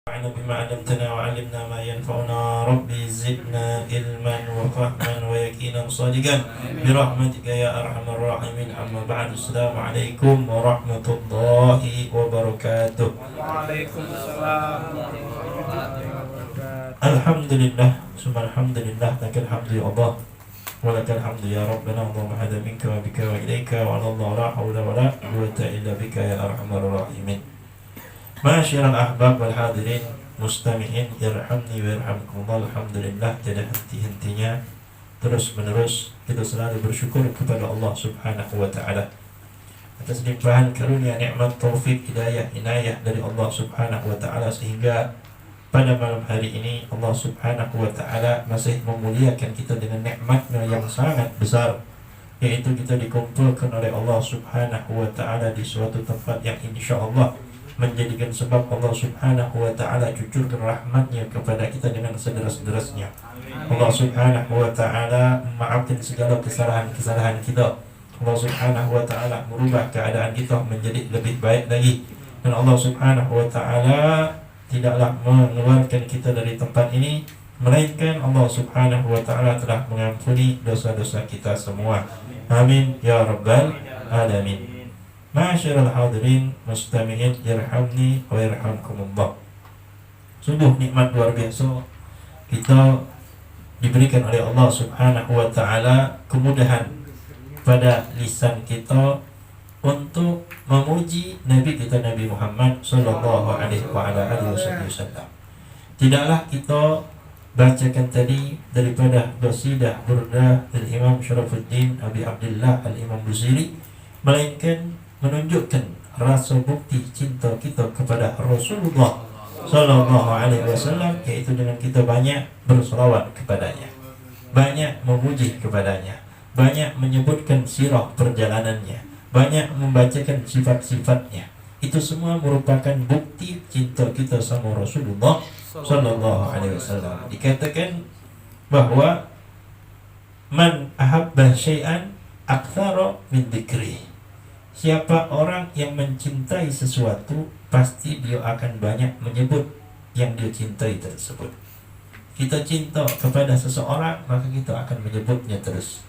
وانفعنا بما علمتنا وعلمنا ما ينفعنا ربي زدنا علما وفهما ويقينا صادقا برحمتك يا ارحم الراحمين. اما بعد، السلام عليكم ورحمة الله وبركاته. Waalaikumsalam warahmatullahi wabarakatuh. Alhamdulillah summa alhamdulillah, lakal hamdu ya Allah wa lakal hamdu ya Rabbana, Allahumma hada minka wa bika wa ilaika wa Allah la hawla wa la quwwata illa bika ya arhamar rahimin. Ma'asyiral ahbab wal hadirin mustami'in yarhamni wa yarhamkumullah. Alhamdulillah, tidak henti-hentinya, terus menerus kita selalu bersyukur kepada Allah Subhanahu wa taala atas limpahan karunia, nikmat, taufik, hidayah, inayah dari Allah Subhanahu wa taala, sehingga pada malam hari ini Allah Subhanahu wa taala masih memuliakan kita dengan nikmatnya yang sangat besar, yaitu kita dikumpulkan oleh Allah Subhanahu wa taala di suatu tempat yang insyaallah menjadikan sebab Allah Subhanahu wa ta'ala cucurkan rahmatnya kepada kita dengan sederas-derasnya. Allah Subhanahu wa ta'ala memaafkan segala kesalahan-kesalahan kita. Allah Subhanahu wa ta'ala merubah keadaan kita menjadi lebih baik lagi. Dan Allah Subhanahu wa ta'ala tidaklah mengeluarkan kita dari tempat ini, melainkan Allah Subhanahu wa ta'ala telah mengampuni dosa-dosa kita semua. Amin ya rabbal alamin. Ma'asyiral hadirin mustami'in yarhamni wa yarhamkumullah. Sungguh nikmat luar biasa kita diberikan oleh Allah Subhanahu wa taala kemudahan pada lisan kita untuk memuji Nabi kita Nabi Muhammad sallallahu alaihi wasallam. Tidaklah kita bacakan tadi daripada qasidah burdah dari Imam Syarafuddin Abi Abdullah Al-Imam Busiri, melainkan menunjukkan rasa bukti cinta kita kepada Rasulullah sallallahu alaihi wasallam, yaitu dengan kita banyak berselawat kepadanya, banyak memuji kepadanya, banyak menyebutkan sirah perjalanannya, banyak membacakan sifat-sifatnya. Itu semua merupakan bukti cinta kita sama Rasulullah sallallahu alaihi wasallam. Dikatakan bahwa man ahabba syai'an aktsara min dzikri. Siapa orang yang mencintai sesuatu, pasti dia akan banyak menyebut yang dia cintai tersebut. Kita cinta kepada seseorang, maka kita akan menyebutnya terus.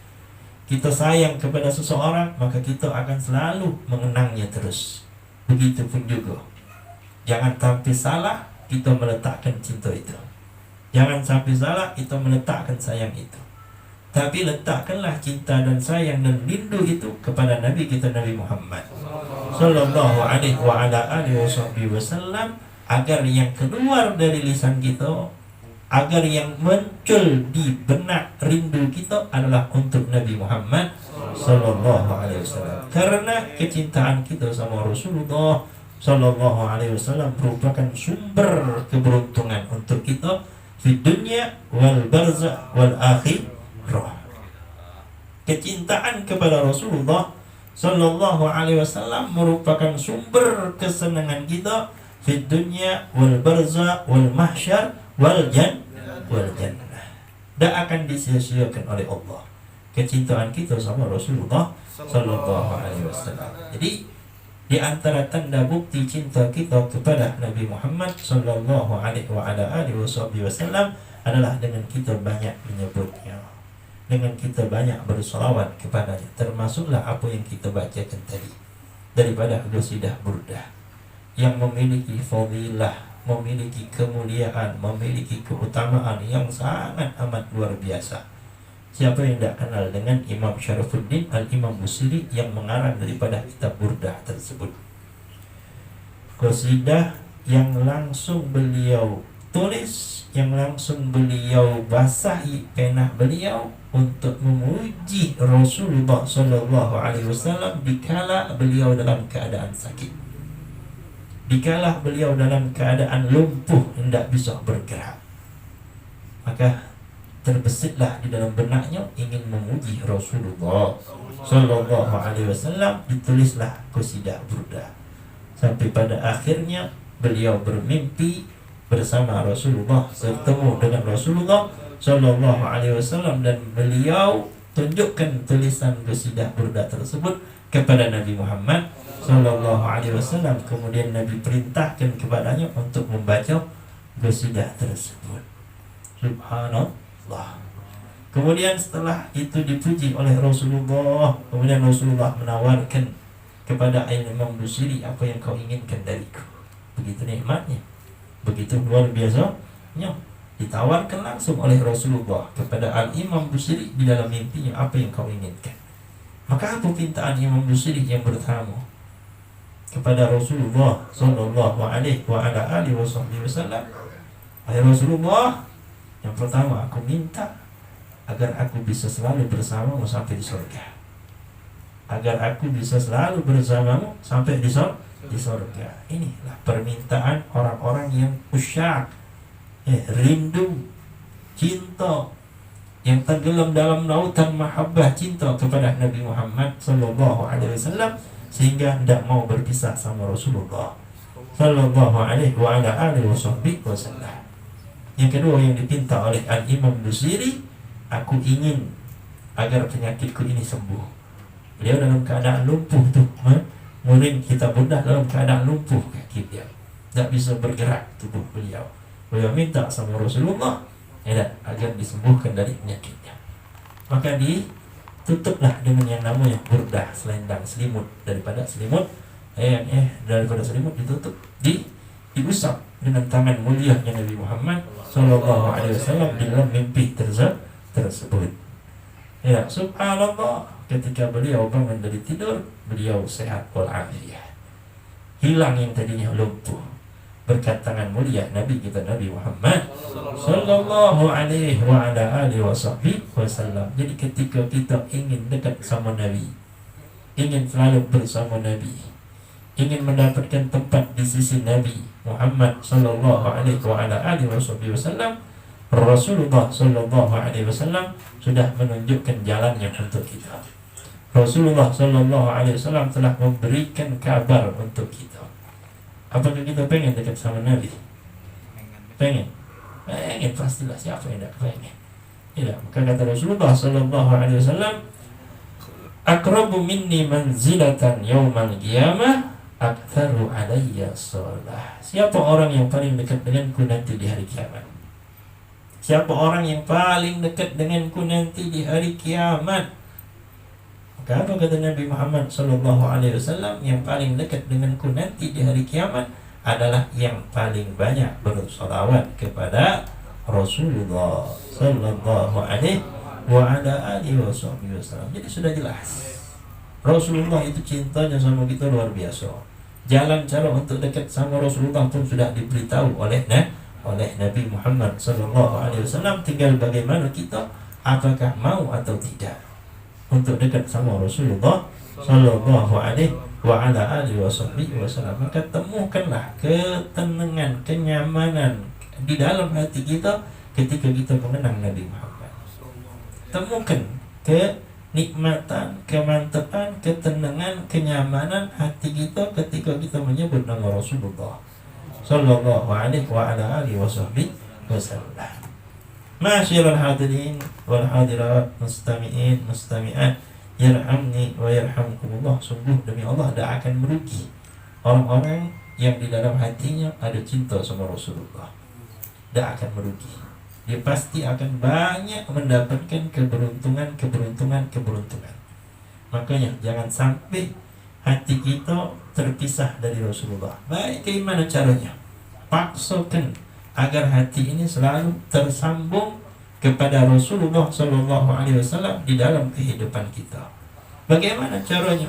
Kita sayang kepada seseorang, maka kita akan selalu mengenangnya terus. Begitupun juga, jangan sampai salah kita meletakkan cinta itu. Jangan sampai salah kita meletakkan sayang itu. Tapi letakkanlah cinta dan sayang dan rindu itu kepada Nabi kita Nabi Muhammad sallallahu alaihi wa ala alihi wasallam, agar yang keluar dari lisan kita, agar yang muncul di benak rindu kita adalah untuk Nabi Muhammad sallallahu alaihi wasallam. Karena kecintaan kita sama Rasulullah sallallahu alaihi wasallam merupakan sumber keberuntungan untuk kita di dunia wal barzakh wal akhirah. Kecintaan kepada Rasulullah sallallahu alaihi wasallam merupakan sumber kesenangan kita di dunia wal barzakh wal mahsyar wal jannah. Tak akan disia-siakan oleh Allah kecintaan kita sama Rasulullah sallallahu alaihi wasallam. Jadi di antara tanda bukti cinta kita kepada Nabi Muhammad sallallahu alaihi wasallam adalah dengan kita banyak menyebutnya, dengan kita banyak berselawat kepadanya. Termasuklah apa yang kita bacakan tadi daripada qasidah burdah yang memiliki fadilah, memiliki kemuliaan, memiliki keutamaan yang sangat amat luar biasa. Siapa yang tidak kenal dengan Imam Syarafuddin Al-Imam Busiri yang mengarang daripada kitab burdah tersebut? Qasidah yang langsung beliau tulis, yang langsung beliau basahi pena beliau untuk memuji Rasulullah sallallahu alaihi wasallam dikala beliau dalam keadaan sakit, dikala beliau dalam keadaan lumpuh, tidak bisa bergerak. Maka terbesitlah di dalam benaknya ingin memuji Rasulullah sallallahu alaihi wasallam, ditulislah qasidah burdah. Sampai pada akhirnya beliau bermimpi bersama Rasulullah, bertemu dengan Rasulullah sallallahu alaihi wasallam, dan beliau tunjukkan tulisan qasidah burdah tersebut kepada Nabi Muhammad sallallahu alaihi wasallam. Kemudian Nabi perintahkan kepadanya untuk membaca qasidah tersebut. Subhanallah. Kemudian setelah itu dipuji oleh Rasulullah, kemudian Rasulullah menawarkan kepada Imam Busiri, apa yang kau inginkan dariku? Begitu nikmatnya, begitu luar biasanya, ditawarkan langsung oleh Rasulullah kepada Al-Imam Busiri di dalam mimpinya, apa yang kau inginkan. Maka apa permintaan Imam Busiri yang pertama kepada Rasulullah sallallahu alaihi wasallam? Wahai Rasulullah, yang pertama aku minta agar aku bisa selalu bersamamu sampai di surga. Agar aku bisa selalu bersamamu sampai di surga. Inilah permintaan orang-orang yang usyak, rindu, cinta, yang tenggelam dalam lautan mahabbah cinta kepada Nabi Muhammad sallallahu alaihi wasallam, sehingga tidak mau berpisah sama Rasulullah sallallahu alaihi wasallam. Yang kedua yang dipinta oleh Al-Imam Busiri, aku ingin agar penyakitku ini sembuh. Beliau dalam keadaan lumpuh tuh, muring kita bunda dalam keadaan lumpuh kaki dia, tidak bisa bergerak tubuh beliau. Beliau minta sama Rasulullah agar disembuhkan dari penyakitnya. Maka ditutuplah dengan yang namanya burdah, selendang, selimut. Daripada selimut ditutup, diusap dengan tangan mulianya Nabi Muhammad sallallahu alaihi wasallam di dalam mimpi tersebut. Ya, subhanallah, ketika beliau bangun dari tidur, beliau sehat walafiat. Hilang yang tadinya lumpuh berkat tangan mulia Nabi kita Nabi Muhammad sallallahu alaihi wasallam. Jadi ketika kita ingin dekat sama Nabi, ingin selalu bersama Nabi, ingin mendapatkan tempat di sisi Nabi Muhammad sallallahu alaihi wasallam, Rasulullah sallallahu alaihi wasallam sudah menunjukkan jalannya untuk kita. Rasulullah sallallahu alaihi wasallam telah memberikan kabar untuk kita. Apakah kita pengen dekat sama Nabi? Pengen pastilah, siapa yang tidak pengen? Tidak. Maka kata Rasulullah sallallahu alaihi wasallam, aqrabu minni manzilatan yaumal qiyamah aktsaru alayya shalah. Siapa orang yang paling dekat denganku nanti di hari kiamat? Siapa orang yang paling dekat denganku nanti di hari kiamat? Maka apa kata Nabi Muhammad sallallahu alaihi wasallam? Yang paling dekat denganku nanti di hari kiamat adalah yang paling banyak bersolawat kepada Rasulullah sallallahu alaihi wasallam. Jadi sudah jelas, Rasulullah itu cintanya sama kita luar biasa. Jalan cara untuk dekat sama Rasulullah pun sudah diberitahu oleh Nabi Muhammad sallallahu alaihi wasallam. Tinggal bagaimana kita, apakah mau atau tidak untuk dekat sama Rasulullah sallallahu alaihi wasallam. Maka temukanlah ketenangan, kenyamanan di dalam hati kita ketika kita mengenang Nabi Muhammad. Temukan kenikmatan, kemantapan, ketenangan, kenyamanan hati kita ketika kita menyebut nama Rasulullah sallallahu alaihi wasallam. Ma'asyiral hadirin wal hadirat, mustami'in, mustami'at, yarhamni wa yarhamkumullah. Sungguh demi Allah tidak akan merugi orang-orang yang di dalam hatinya ada cinta sama Rasulullah. Tidak akan merugi. Dia pasti akan banyak mendapatkan keberuntungan. Makanya jangan sampai hati kita terpisah dari Rasulullah. Baik, bagaimana caranya? Paksakan agar hati ini selalu tersambung kepada Rasulullah sallallahu alaihi wasallam di dalam kehidupan kita. Bagaimana caranya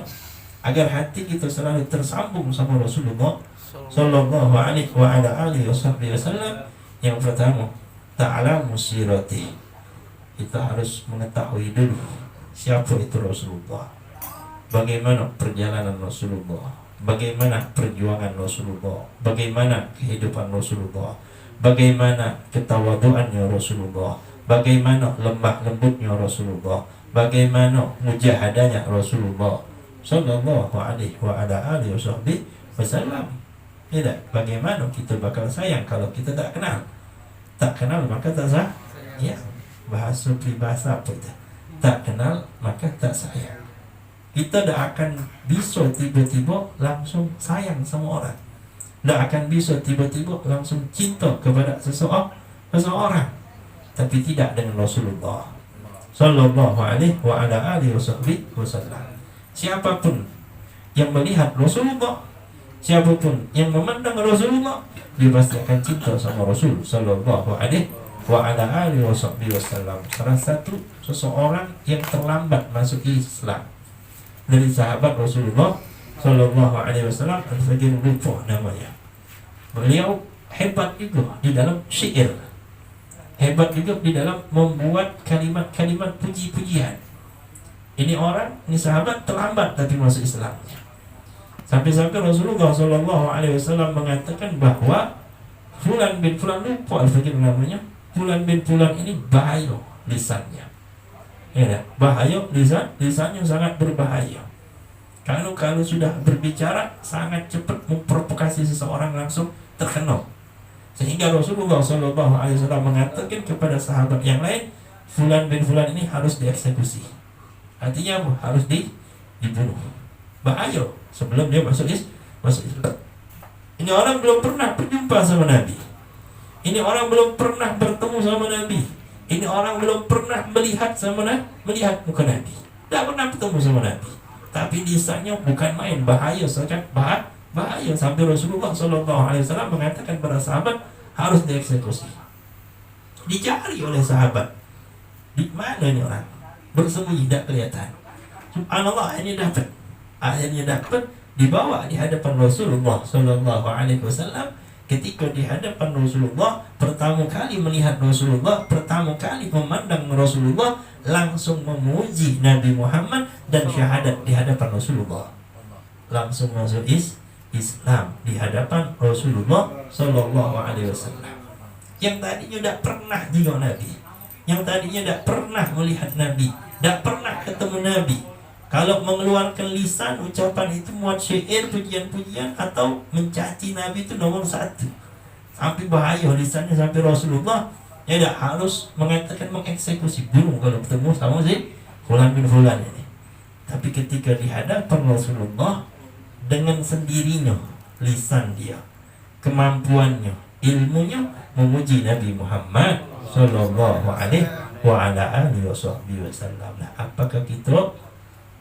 agar hati kita selalu tersambung sama Rasulullah sallallahu alaihi wasallam? Yang pertama, ta'lamu sirati. Kita harus mengetahui dulu siapa itu Rasulullah. Bagaimana perjalanan Rasulullah, bagaimana perjuangan Rasulullah, bagaimana kehidupan Rasulullah, bagaimana ketawaduannya Rasulullah, bagaimana lemah lembutnya Rasulullah, bagaimana mujahadahnya Rasulullah sallallahu alaihi wasallam. Tidak, bagaimana kita bakal sayang kalau kita tak kenal? Tak kenal maka tak sayang. Ya, bahasa peribahasa apa itu? Tak kenal maka tak sayang. Kita tidak akan bisa tiba-tiba langsung sayang sama orang. Tidak akan bisa tiba-tiba langsung cinta kepada seseorang, tapi tidak dengan Rasulullah Sallallahu alaihi wa ala alihi wasallam. Siapapun yang melihat Rasulullah, siapapun yang memandang Rasulullah, dia pasti akan cinta sama Rasul Sallallahu alaihi wa ala alihi wasallam. Salah satu seseorang yang terlambat masuk Islam dari sahabat Rasulullah Sallallahu alaihi wasallam, Al-Fakir lupa namanya. Beliau hebat juga di dalam syair, hebat juga di dalam membuat kalimat-kalimat puji-pujian. Ini sahabat terlambat tapi masuk Islamnya. Sampai-sampai Rasulullah Sallallahu alaihi wasallam mengatakan bahwa Fulan bin Fulan, lupa Al-Fakir namanya, Fulan bin Fulan ini bahaya lisannya. Ya, bahaya lisannya sangat berbahaya. Kalau sudah berbicara sangat cepat memprovokasi seseorang, langsung terkenal. Sehingga Rasulullah Sallallahu alaihi wasallam mengatakan kepada sahabat yang lain, Fulan bin Fulan ini harus dieksekusi. Artinya apa? Harus dibunuh. Bahaya sebelum dia masuk Islam. Ini orang belum pernah berjumpa sama Nabi. Ini orang belum pernah bertemu sama Nabi. Ini orang belum pernah melihat muka Nabi. Tidak pernah bertemu sama Nabi. Tapi lisannya bukan main, bahaya, sangat bahaya. Sampai Rasulullah SAW mengatakan pada sahabat harus dieksekusi. Dicari oleh sahabat, di mana ini orang? Bersembunyi, tidak kelihatan. Subhanallah, akhirnya dapat dibawa di hadapan Rasulullah SAW. Ketika di hadapan Rasulullah, pertama kali melihat Rasulullah, pertama kali memandang Rasulullah, langsung memuji Nabi Muhammad dan syahadat di hadapan Rasulullah. Langsung masuk Islam di hadapan Rasulullah Sallallahu alaihi wasallam. Yang tadinya tidak pernah jenguk Nabi, yang tadinya tidak pernah melihat Nabi, tidak pernah ketemu Nabi, kalau mengeluarkan lisan ucapan itu muat syair, pujian-pujian atau mencaci Nabi itu nomor satu. Sampai bahaya lisannya, sampai Rasulullah ya tidak harus mengatakan mengeksekusi, bunuh kalau bertemu sama si Fulan bin Fulan ini. Tapi ketika di hadapan Rasulullah, dengan sendirinya lisan dia, kemampuannya, ilmunya memuji Nabi Muhammad Sallallahu alaihi wa ala alihi wasallam. Nah, apakah kita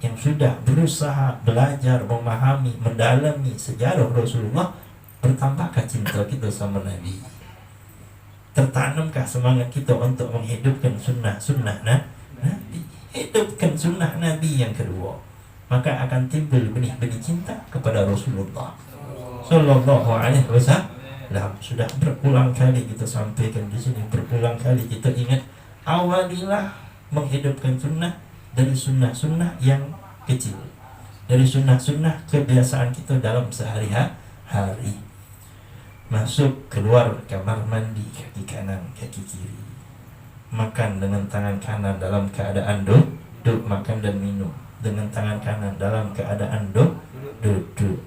yang sudah berusaha belajar, memahami, mendalami sejarah Rasulullah, bertambahkah cinta kita sama Nabi? Tertanamkah semangat kita untuk menghidupkan sunnah Nabi? Hidupkan sunnah Nabi yang kedua, maka akan timbul benih-benih cinta kepada Rasulullah Sallallahu alaihi wasallam. Sudah berulang kali kita sampaikan di sini, berulang kali kita ingat, awalilah menghidupkan sunnah dari sunnah-sunnah yang kecil, dari sunnah-sunnah kebiasaan kita dalam sehari-hari. Masuk keluar kamar mandi, kaki kanan, kaki kiri. Makan dengan tangan kanan dalam keadaan duduk, makan dan minum dengan tangan kanan dalam keadaan duduk.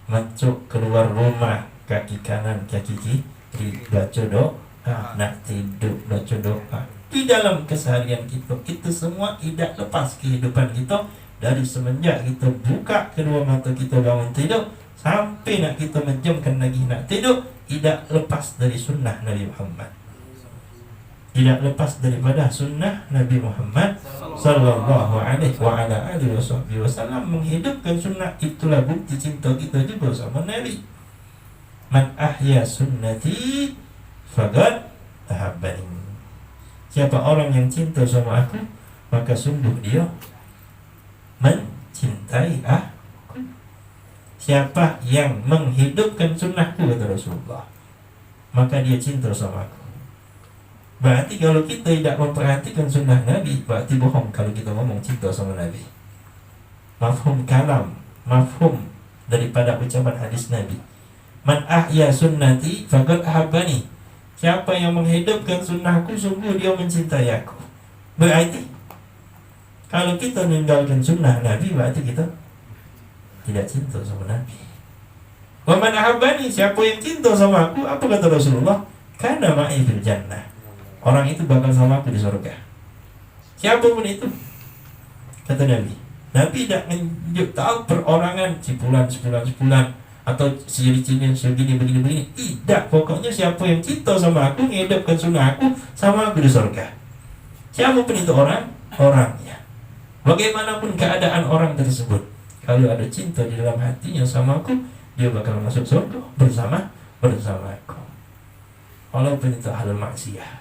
Masuk keluar rumah, kaki kanan, kaki kiri, baca doa, nak tidur baca doa. Di dalam keseharian kita, itu semua tidak lepas kehidupan kita. Dari semenjak kita buka kedua mata kita bangun tidur sampai nak kita menjamkan lagi nak tidur, tidak lepas dari sunnah Nabi Muhammad, tidak lepas daripada sunnah Nabi Muhammad Sallallahu alaihi wa ala alihi wasallam. Menghidupkan sunnah itulah bukti cinta kita juga sama Nabi. Man ahya sunnati faqad ahabbani. Siapa orang yang cinta sama aku, maka sungguh dia mencintai aku. Siapa yang menghidupkan sunnahku, kata Rasulullah, maka dia cinta sama aku. Berarti kalau kita tidak memperhatikan sunnah Nabi, berarti bohong kalau kita ngomong cinta sama Nabi. Mafhum kalam, mafhum daripada ucapan hadis Nabi, man ahya sunnati faqad ahabbani. Siapa yang menghidupkan sunnahku, sungguh dia mencintai aku. Berarti kalau kita meninggalkan sunnah Nabi, berarti kita tidak cinta sama Nabi. Wa man ahabbani, siapa yang cinta sama aku, apa kata Rasulullah? Kana ma'i fil jannah. Orang itu bakal sama aku di surga. Siapapun itu, kata Nabi. Nabi tidak menunjuk tahu perorangan, sebulan, atau ciri-cirinya segini begini. Tidak, pokoknya siapa yang cinta sama aku, ngidupkan sunnah aku, sama aku di surga. Siapapun itu orangnya. Bagaimanapun keadaan orang tersebut, kalau ada cinta di dalam hatinya sama aku, dia bakal masuk surga bersama aku. Walaupun itu hal maksiat,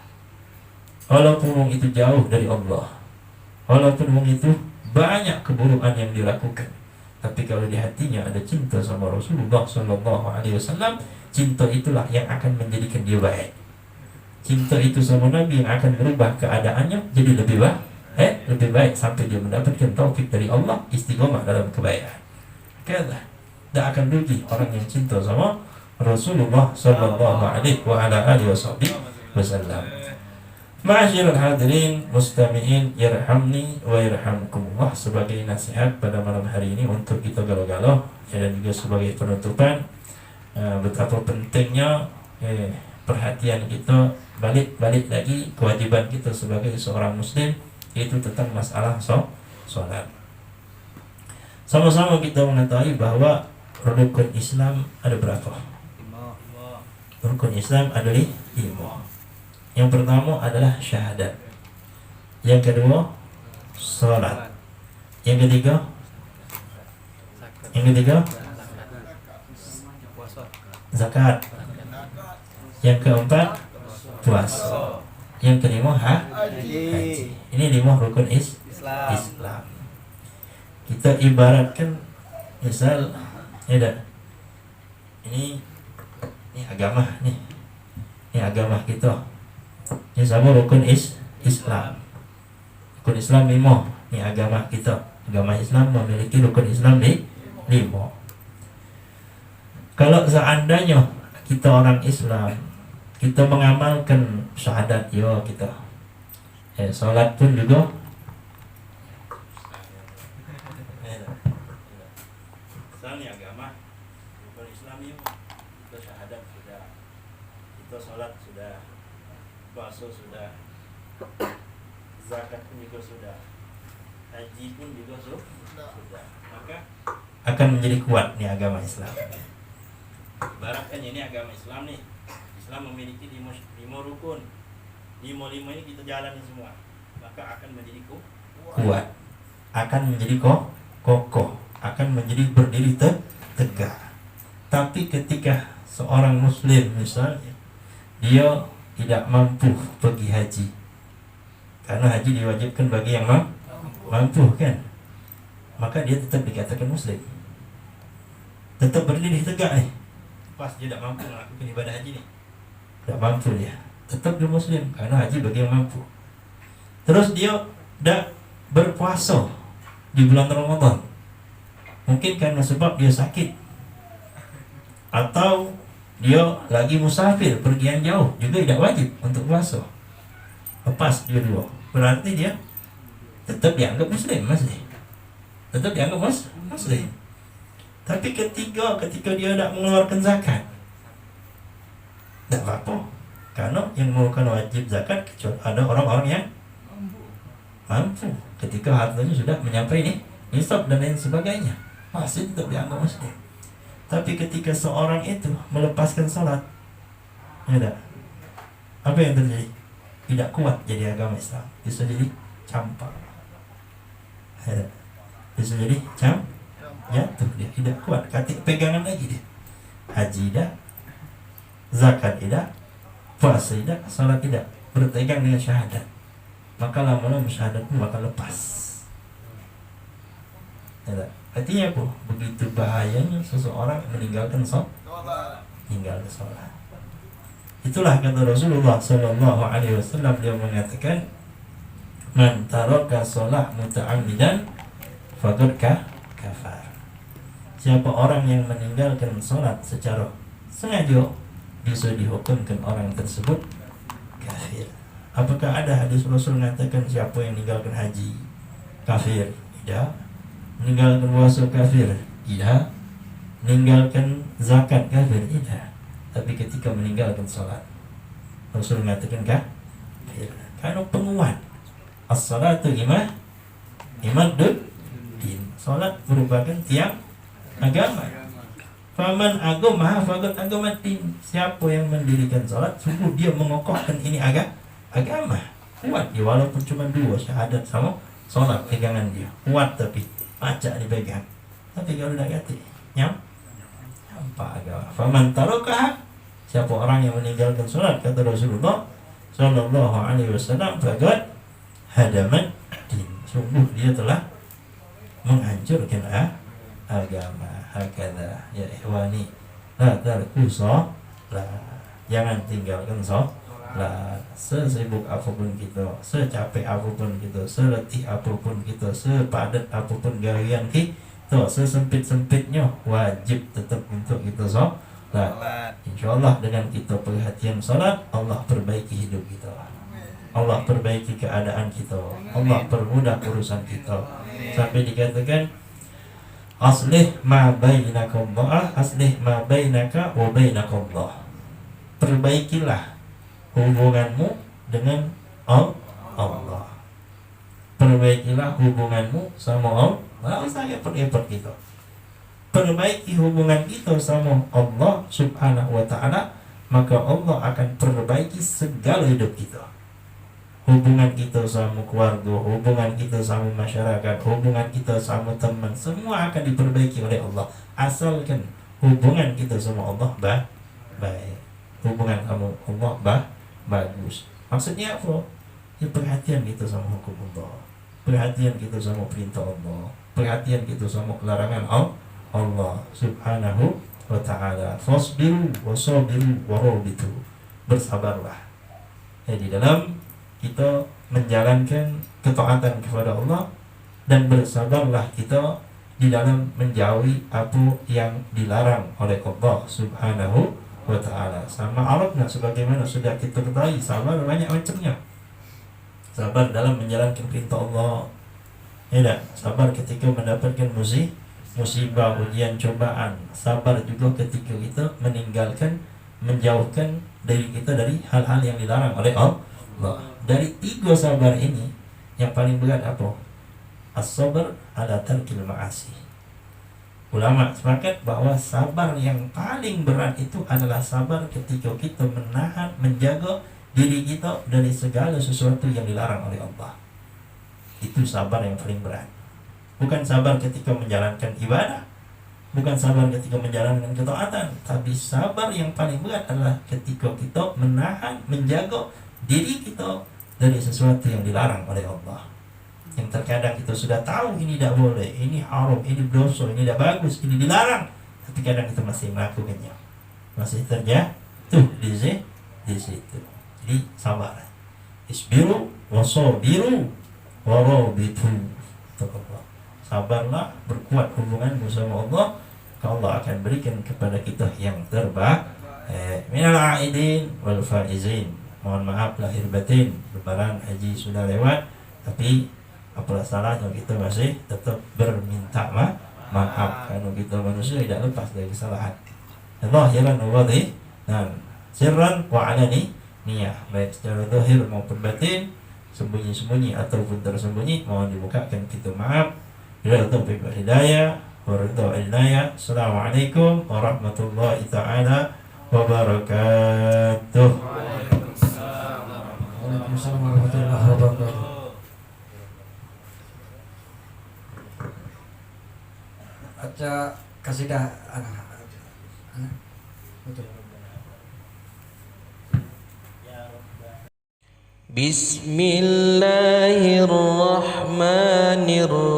walaupun itu jauh dari Allah, walaupun itu banyak keburukan yang dilakukan, tapi kalau di hatinya ada cinta sama Rasulullah Sallallahu Alaihi Wasallam, cinta itulah yang akan menjadikan dia baik. Cinta itu sama Nabi yang akan merubah keadaannya jadi lebih baik sampai dia mendapatkan taufik dari Allah, istiqomah dalam kebaikan. Kala tidak akan rugi orang yang cinta sama Rasulullah Sallallahu Alaihi Wasallam. Ma'asyiral hadirin mustami'in yarhamni wa yarhamkumullah, sebagai nasihat pada malam hari ini untuk kita galau-galau dan juga sebagai penutupan, betapa pentingnya perhatian kita balik lagi kewajiban kita sebagai seorang muslim, yaitu tentang masalah sholat. Sama-sama kita mengetahui bahwa rukun Islam ada berapa? Rukun Islam ada 5. Yang pertama adalah syahadat. Yang kedua salat. Yang ketiga zakat. Yang keempat puasa. Yang kelima haji. Ini 5 rukun Islam. Kita ibaratkan misal ini agama nih. Ini agama kita. Ini sama rukun Islam. Rukun Islam 5. Ini agama kita. Agama Islam memiliki rukun Islam 5. Kalau seandainya kita orang Islam, kita mengamalkan syahadat kita, sholat pun juga, misalnya agama rukun Islam 5, kita syahadat sudah, kita sholat sudah, puasa sudah, zakat pun juga sudah, haji pun juga sudah, maka akan menjadi kuat nih agama Islam. Ibaratkan ini agama Islam nih, Islam memiliki 5 rukun, 5 ini kita jalani semua, maka akan menjadi kuat, akan menjadi kokoh, akan menjadi berdiri tegak. Tapi ketika seorang muslim misalnya dia tidak mampu pergi haji, karena haji diwajibkan bagi yang mampu kan, maka dia tetap dikatakan muslim, tetap berdiri tegak nih. Pas dia tidak mampu melakukan ibadah haji nih, tidak mampu, dia tetap dia muslim karena haji bagi yang mampu. Terus dia tidak berpuasa di bulan Ramadan, mungkin karena sebab dia sakit, atau dia lagi musafir, pergian jauh, juga tidak wajib untuk puasa. Lepas dia 2, berarti dia tetap dianggap muslim, masih tetap dianggap muslim. Tapi ketika dia tidak mengeluarkan zakat, tidak apa-apa, karena yang mengeluarkan wajib zakat kecuali ada orang-orang yang mampu, ketika hartanya sudah mencapai nisab dan lain sebagainya, masih tetap dianggap muslim. Tapi ketika seorang itu melepaskan salat, apa yang terjadi? Tidak kuat jadi agama Islam, bisa jadi campak, bisa jadi jatuh, dia tidak kuat, katik pegangan lagi dia. Haji tidak, zakat tidak, puasa tidak, salat tidak, berpegang dengan syahadat, maka lama-lama syahadat pun bakal lepas. Artinya apa? Begitu bahayanya seseorang meninggalkan sholat. Itulah kata Rasulullah Sallallahu Alaihi Wasallam, dia mengatakan, man taraka sholat muta'ammidan faqad kafar. Siapa orang yang meninggalkan sholat secara sengaja, bisa dihukumkan orang tersebut kafir. Apakah ada hadis Rasul mengatakan siapa yang meninggalkan haji kafir? Tidak. Meninggalkan puasa kafir? Tidak. Meninggalkan zakat kafir? Tidak. Tapi ketika meninggalkan sholat, Rasul mengatakan kafir. Karena penguat as-salatu imaddud din. Sholat merupakan tiang agama. Faman agama faqad agamatin. Siapa yang mendirikan salat, sungguh dia mengokohkan ini agama. Kuat dia walaupun cuma 2 syahadat sama salat pegangan dia. Kuat tapi baca dipegang. Tapi kalau dah ganti, nyampak agama. Faman tarakaha, siapa orang yang meninggalkan salat, kata Rasulullah sallallahu alaihi wasallam, faqad hadaman din. Sungguh dia telah menghancurkan agama. Hakada ya ikhwani, la tarku salat, jangan tinggalkan salat. Sesibuk apapun kita, secapek apapun kita, seletih apapun kita, sepadat apapun garian kita, sesempit-sempitnya, wajib tetap untuk kita salat. InsyaAllah dengan kita perhatian salat, Allah perbaiki hidup kita, Allah perbaiki keadaan kita, Allah permudah urusan kita. Sampai dikatakan aslih ma bainaka Allah, aslih ma bainaka wa bainaka Allah. Perbaikilah hubunganmu dengan Allah. Perbaikilah hubunganmu sama Allah. Nggak usah repot-repot gitu. Perbaiki hubungan kita sama Allah subhanahu wa ta'ala, maka Allah akan perbaiki segala hidup kita. Hubungan kita sama keluarga, hubungan kita sama masyarakat, hubungan kita sama teman, semua akan diperbaiki oleh Allah. Asalkan hubungan kita sama Allah baik, hubungan sama Allah bagus. Maksudnya apa? Ya perhatian kita sama hukum Allah, perhatian kita sama perintah Allah, perhatian kita sama larangan Allah subhanahu wa ta'ala. Fasbiru wasabiru warabitu, bersabarlah. Di dalam kita menjalankan ketaatan kepada Allah, dan bersabarlah kita di dalam menjauhi apa yang dilarang oleh Allah subhanahu wa ta'ala. Sama Arabnya sebagaimana sudah kita ketahui, sabar banyak macamnya. Sabar dalam menjalankan perintah Allah, sabar ketika mendapatkan musibah, ujian, cobaan. Sabar juga ketika kita meninggalkan, menjauhkan diri kita dari hal-hal yang dilarang oleh Allah. Dari 3 sabar ini, yang paling berat apa? As-sabar ala tarkil ma'asi. Ulama sepakat bahwa sabar yang paling berat itu adalah sabar ketika kita menahan, menjaga diri kita dari segala sesuatu yang dilarang oleh Allah. Itu sabar yang paling berat. Bukan sabar ketika menjalankan ibadah, bukan sabar ketika menjalankan ketaatan, tapi sabar yang paling berat adalah ketika kita menahan, menjaga diri kita dari sesuatu yang dilarang oleh Allah. Yang terkadang kita sudah tahu ini tidak boleh, ini haram, ini dosa, ini tidak bagus, ini dilarang, tapi kadang kita masih melakukannya, masih terjatuh di situ. Jadi sabar. Isbiru wasabiru warabitu. Sabarlah, berkuat hubunganmu sama Allah, Allah akan berikan kepada kita yang terbaik. Minal aidin wal faizin. Mohon maaf lahir batin, lebaran haji sudah lewat, tapi apalah salahnya kita masih tetap berminta maaf, karena kita manusia tidak lepas dari kesalahan. Zahiran wa batin, dan sirran wa alani niyah, baik secara zahir maupun batin, sembunyi-sembunyi ataupun tersembunyi, mohon dibukakan pintu maaf. Bila taufiq wal hidayah wa ridha wal inayah. Assalamualaikum warahmatullahi taala wabarakatuh. Waalaikumsalam warahmatullahi wabarakatuh. Baca kasidah Bismillahirrahmanirrahim.